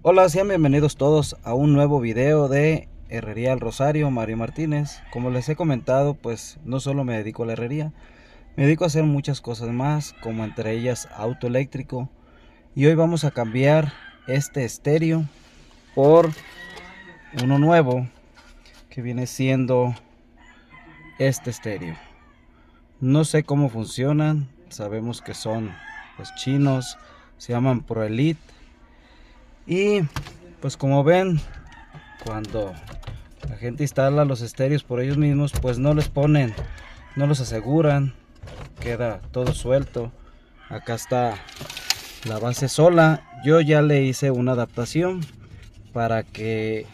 Hola, sean bienvenidos todos a un nuevo video de Herrería El Rosario, Mario Martínez. Como les he comentado, pues no solo me dedico a la herrería, me dedico a hacer muchas cosas más, como entre ellas auto eléctrico. Y hoy vamos a cambiar este estéreo por uno nuevo, que viene siendo este estéreo. No sé cómo funcionan, sabemos que son los chinos, se llaman Pro Elite. Y pues como ven, cuando la gente instala los estéreos por ellos mismos, pues no les ponen, no los aseguran, queda todo suelto. Acá está la base sola. Yo ya le hice una adaptación para que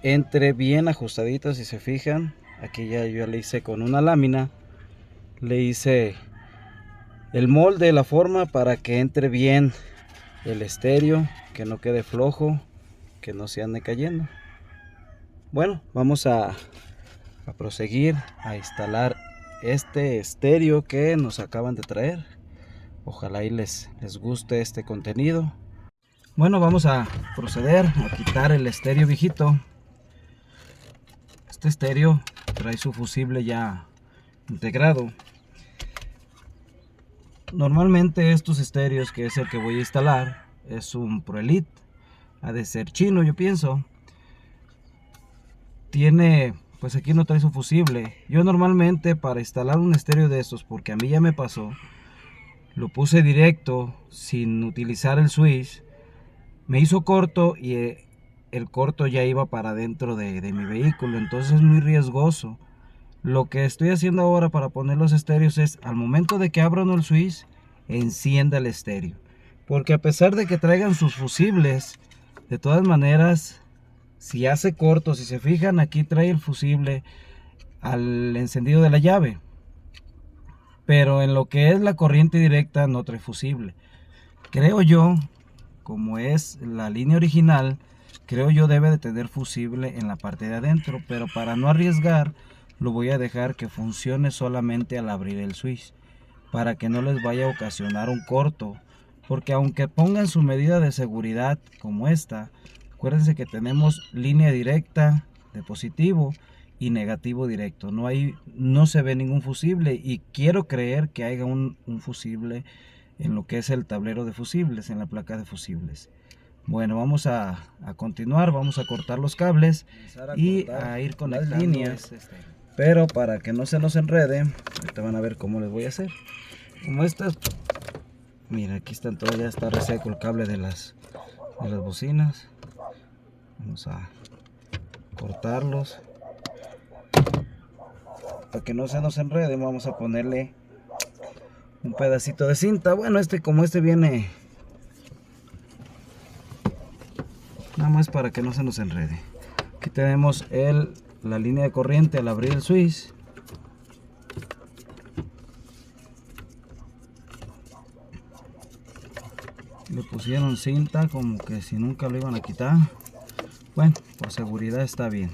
entre bien ajustadito. Si se fijan, aquí ya yo le hice con una lámina, le hice el molde, la forma para que entre bien el estéreo, que no quede flojo, que no se ande cayendo. Bueno, vamos a proseguir a instalar este estéreo que nos acaban de traer. Ojalá y les guste este contenido. Bueno, vamos a proceder a quitar el estéreo viejito. Este estéreo trae su fusible ya integrado. Normalmente estos estéreos, que es el que voy a instalar, es un Pro Elite, ha de ser chino, yo pienso. Tiene, pues aquí no trae su fusible. Yo normalmente, para instalar un estéreo de estos, porque a mí ya me pasó, lo puse directo sin utilizar el switch. Me hizo corto y el corto ya iba para dentro de mi vehículo, entonces es muy riesgoso. Lo que estoy haciendo ahora para poner los estéreos es, al momento de que abran el switch, encienda el estéreo, porque a pesar de que traigan sus fusibles, de todas maneras, si hace corto, si se fijan, aquí trae el fusible al encendido de la llave, pero en lo que es la corriente directa no trae fusible. Creo yo, como es la línea original, creo yo debe de tener fusible en la parte de adentro, pero para no arriesgar lo voy a dejar que funcione solamente al abrir el switch, para que no les vaya a ocasionar un corto, porque aunque pongan su medida de seguridad como esta, acuérdense que tenemos línea directa de positivo y negativo directo, no se ve ningún fusible, y quiero creer que haya un fusible en lo que es el tablero de fusibles, en la placa de fusibles. Bueno, vamos a continuar, vamos a cortar los cables y a ir conectando las líneas, pero para que no se nos enrede, ahorita van a ver cómo les voy a hacer. Como estas, mira, aquí están todavía, está reseco el cable de las bocinas. Vamos a cortarlos para que no se nos enrede. Vamos a ponerle un pedacito de cinta. Bueno, como este viene nada más para que no se nos enrede. Aquí tenemos la línea de corriente al abrir el switch. Le pusieron cinta como que si nunca lo iban a quitar. Bueno, por seguridad está bien.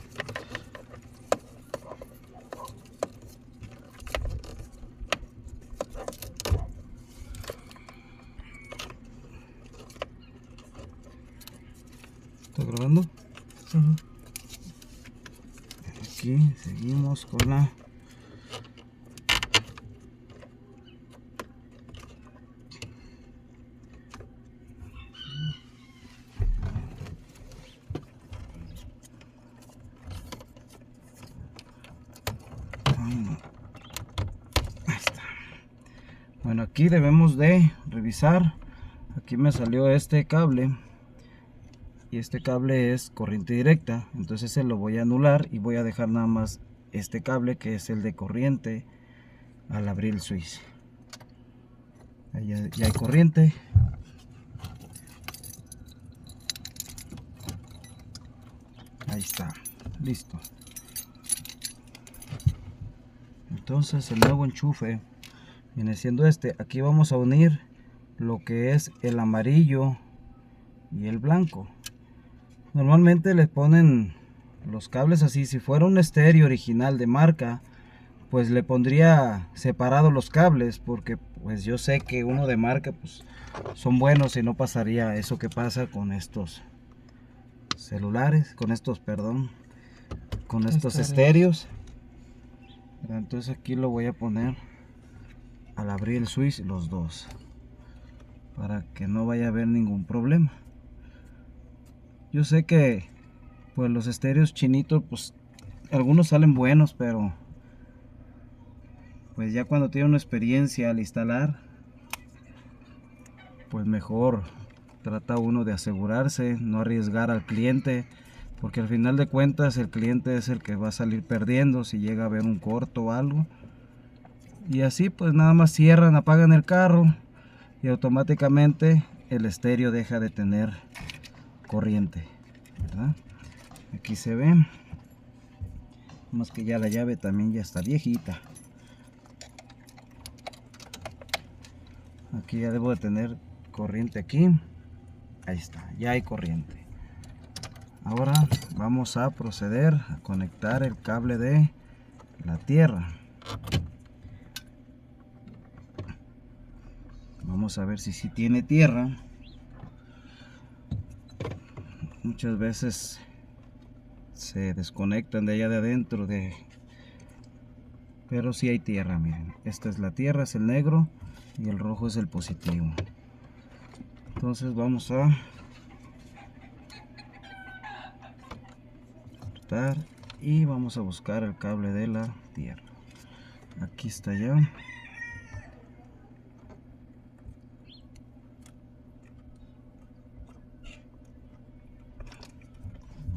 ¿Está grabando? Aquí seguimos con la ahí está. Bueno, aquí debemos de revisar. Aquí me salió este cable y este cable es corriente directa, entonces se lo voy a anular y voy a dejar nada más este cable, que es el de corriente al abrir el switch. Ahí ya hay corriente. Ahí está, listo. Entonces el nuevo enchufe viene siendo este. Aquí vamos a unir lo que es el amarillo y el blanco. Normalmente les ponen los cables así. Si fuera un estéreo original de marca, pues le pondría separado los cables, porque pues yo sé que uno de marca pues son buenos y no pasaría eso que pasa con estos celulares, con estos, perdón, con estos estéreos. Entonces aquí lo voy a poner al abrir el switch los dos, para que no vaya a haber ningún problema. Yo sé que pues los estéreos chinitos, pues algunos salen buenos, pero pues ya cuando tiene una experiencia al instalar, pues mejor trata uno de asegurarse, no arriesgar al cliente, porque al final de cuentas el cliente es el que va a salir perdiendo si llega a haber un corto o algo. Y así pues nada más cierran, apagan el carro y automáticamente el estéreo deja de tener corriente, ¿verdad? Aquí se ve, más que ya la llave también ya está viejita. Aquí ya debo de tener corriente aquí. Ahí está, ya hay corriente. Ahora vamos a proceder a conectar el cable de la tierra. Vamos a ver si sí tiene tierra. Muchas veces se desconectan de allá de adentro, pero sí hay tierra. Miren, esta es la tierra, es el negro, y el rojo es el positivo. Entonces vamos a cortar y vamos a buscar el cable de la tierra. Aquí está ya.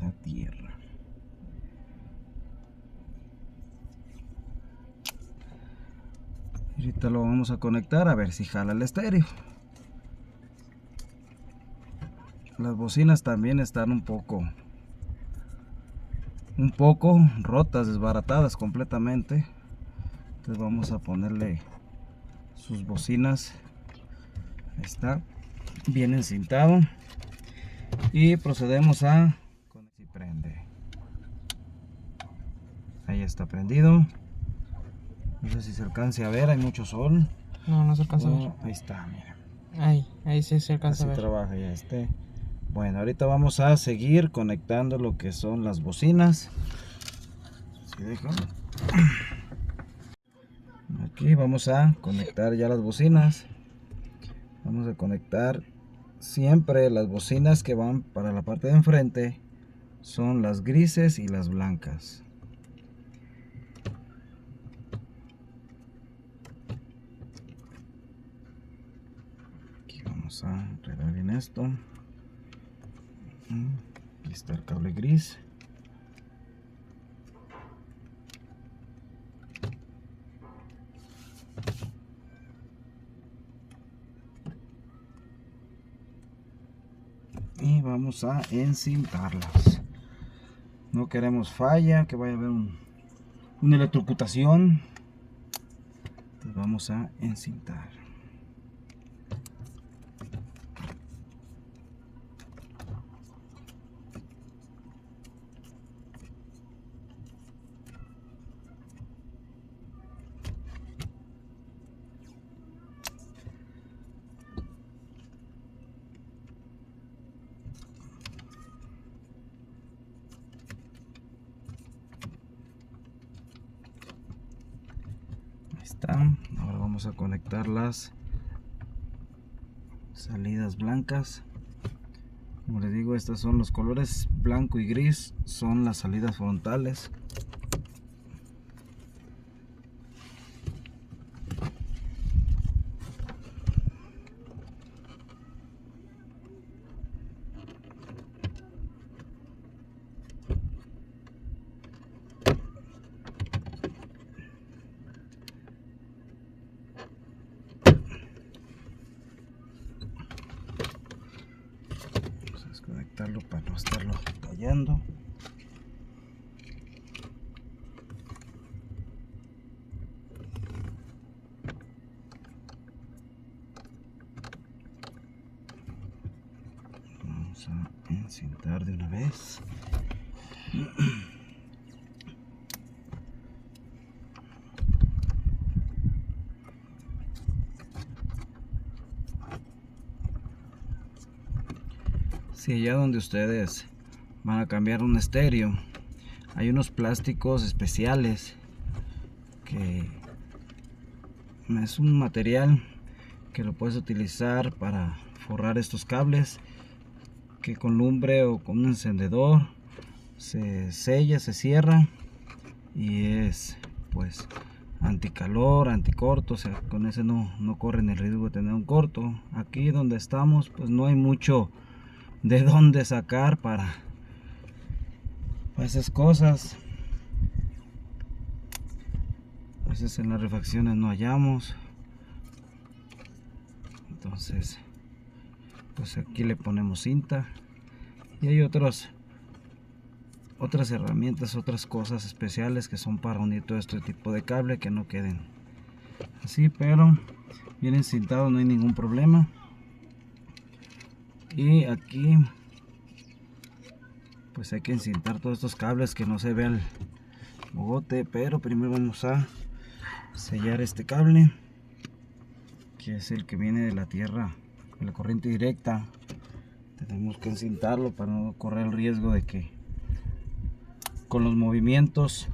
La tierra. Ahorita lo vamos a conectar a ver si jala el estéreo. Las bocinas también están un poco rotas, desbaratadas completamente. Entonces vamos a ponerle sus bocinas. Ahí está, bien encintado. Y procedemos a si prende. Ahí está prendido. No sé si se alcance a ver, hay mucho sol. No, no se alcanza a ver. Ahí está, mira. Ahí sí se alcanza a ver. Así trabaja ya este. Bueno, ahorita vamos a seguir conectando lo que son las bocinas. Si dejan. Aquí vamos a conectar ya las bocinas. Vamos a conectar siempre las bocinas que van para la parte de enfrente. Son las grises y las blancas. Aquí vamos a enredar bien esto. Aquí está el cable gris. Y vamos a encintarlas. No queremos falla, que vaya a haber una electrocutación. Entonces vamos a encintar. Ahora vamos a conectar las salidas blancas. Como les digo, estas son los colores blanco y gris, son las salidas frontales. Desconectarlo para no estarlo tallando. Vamos a encintar de una vez. Si allá donde ustedes van a cambiar un estéreo, hay unos plásticos especiales que es un material que lo puedes utilizar para forrar estos cables, que con lumbre o con un encendedor se sella, se cierra y es pues anticalor, anticorto, o sea, con ese no corren el riesgo de tener un corto. Aquí donde estamos pues no hay mucho de dónde sacar para esas cosas. A veces en las refacciones no hallamos, entonces pues aquí le ponemos cinta y hay otras herramientas, otras cosas especiales que son para unir todo este tipo de cable, que no queden así, pero bien encintado, no hay ningún problema. Y aquí pues hay que encintar todos estos cables, que no se vea el bogote, pero primero vamos a sellar este cable, que es el que viene de la tierra, de la corriente directa. Tenemos que encintarlo para no correr el riesgo de que con los movimientos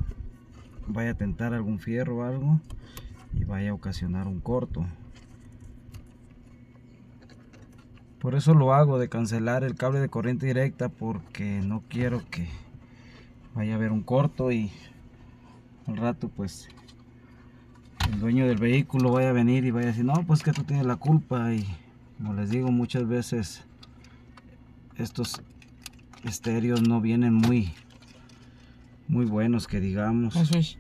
vaya a tentar algún fierro o algo y vaya a ocasionar un corto. Por eso lo hago, de cancelar el cable de corriente directa, porque no quiero que vaya a haber un corto y al rato pues el dueño del vehículo vaya a venir y vaya a decir, no, pues que tú tienes la culpa. Y como les digo, muchas veces estos estéreos no vienen muy buenos, que digamos. Eso es.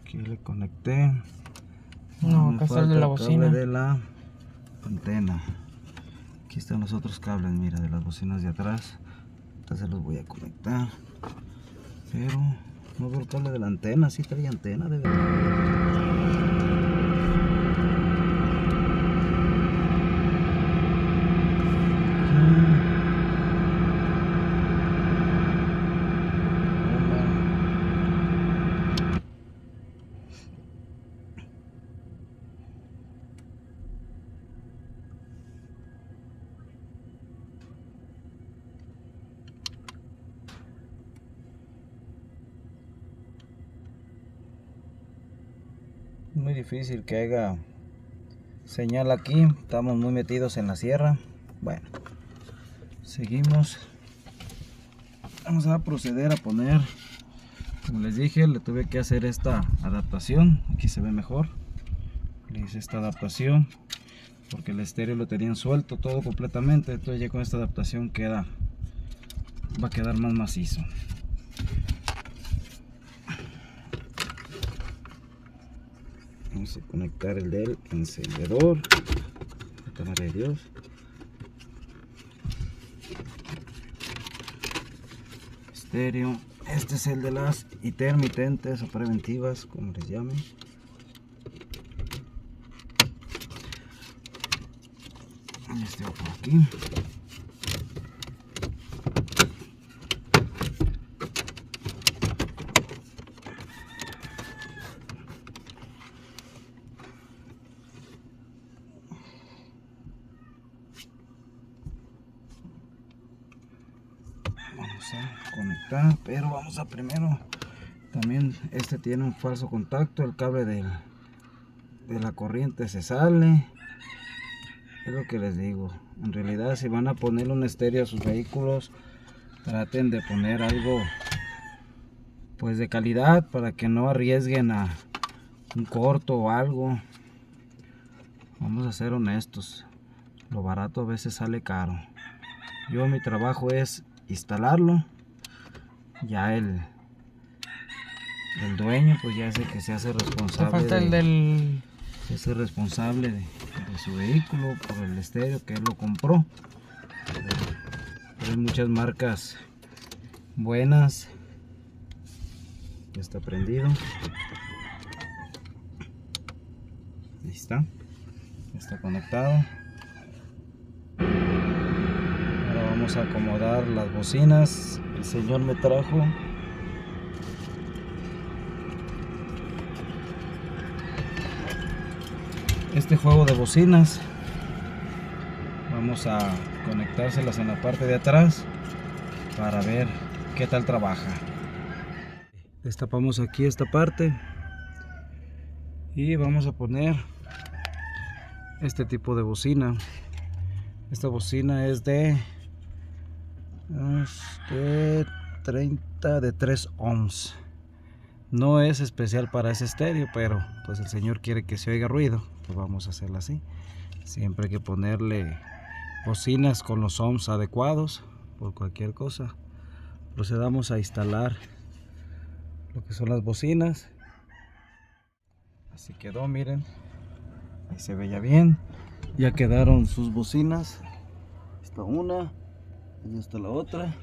Aquí le conecté. No, Me acá está el falta de la el bocina. cable de la antena. Aquí están los otros cables, mira, de las bocinas de atrás. Entonces los voy a conectar, pero no veo el cable de la antena. Sí trae antena, de verdad. Muy difícil que haya señal aquí, estamos muy metidos en la sierra. Bueno, seguimos. Vamos a proceder a poner, como les dije, le tuve que hacer esta adaptación. Aquí se ve mejor. Le hice esta adaptación porque el estéreo lo tenían suelto todo completamente, entonces ya con esta adaptación va a quedar más macizo. Vamos a conectar el del encendedor. Madre de Dios. Estéreo. Este es el de las intermitentes o preventivas, como les llamen. Este va por aquí. Vamos a conectar, pero vamos a primero, también este tiene un falso contacto, el cable de la corriente se sale. Es lo que les digo, en realidad si van a poner un estéreo a sus vehículos, traten de poner algo pues de calidad, para que no arriesguen a un corto o algo. Vamos a ser honestos, lo barato a veces sale caro. Mi trabajo es instalarlo, ya el dueño pues ya es el que se hace responsable. Falta el del... Se hace responsable de su vehículo por el estéreo que él lo compró. Hay muchas marcas buenas. Ya está prendido. Ahí está. Ya está conectado. Ahora vamos a acomodar las bocinas. El señor me trajo este juego de bocinas. Vamos a conectárselas en la parte de atrás para ver qué tal trabaja. Destapamos aquí esta parte y vamos a poner este tipo de bocina. Esta bocina es de 3 ohms. No es especial para ese estéreo, pero pues el señor quiere que se oiga ruido, pues vamos a hacerla así. Siempre hay que ponerle bocinas con los ohms adecuados por cualquier cosa. Procedamos a instalar lo que son las bocinas. Así quedó, miren, ahí se ve ya bien. Ya quedaron sus bocinas. Esta una y esta la otra.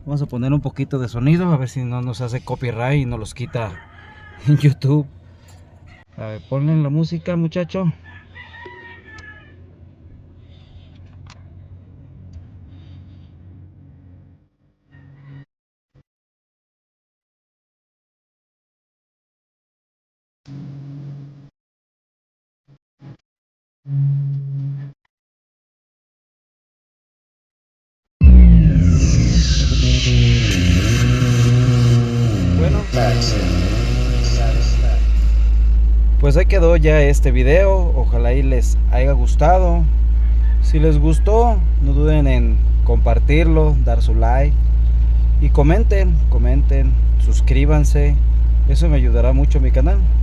Vamos a poner un poquito de sonido a ver si no nos hace copyright y nos los quita en YouTube. A ver, ponle la música, muchacho. Bueno, pues ahí quedó ya este video. Ojalá y les haya gustado. Si les gustó, no duden en compartirlo, dar su like y comenten, suscríbanse. Eso me ayudará mucho a mi canal.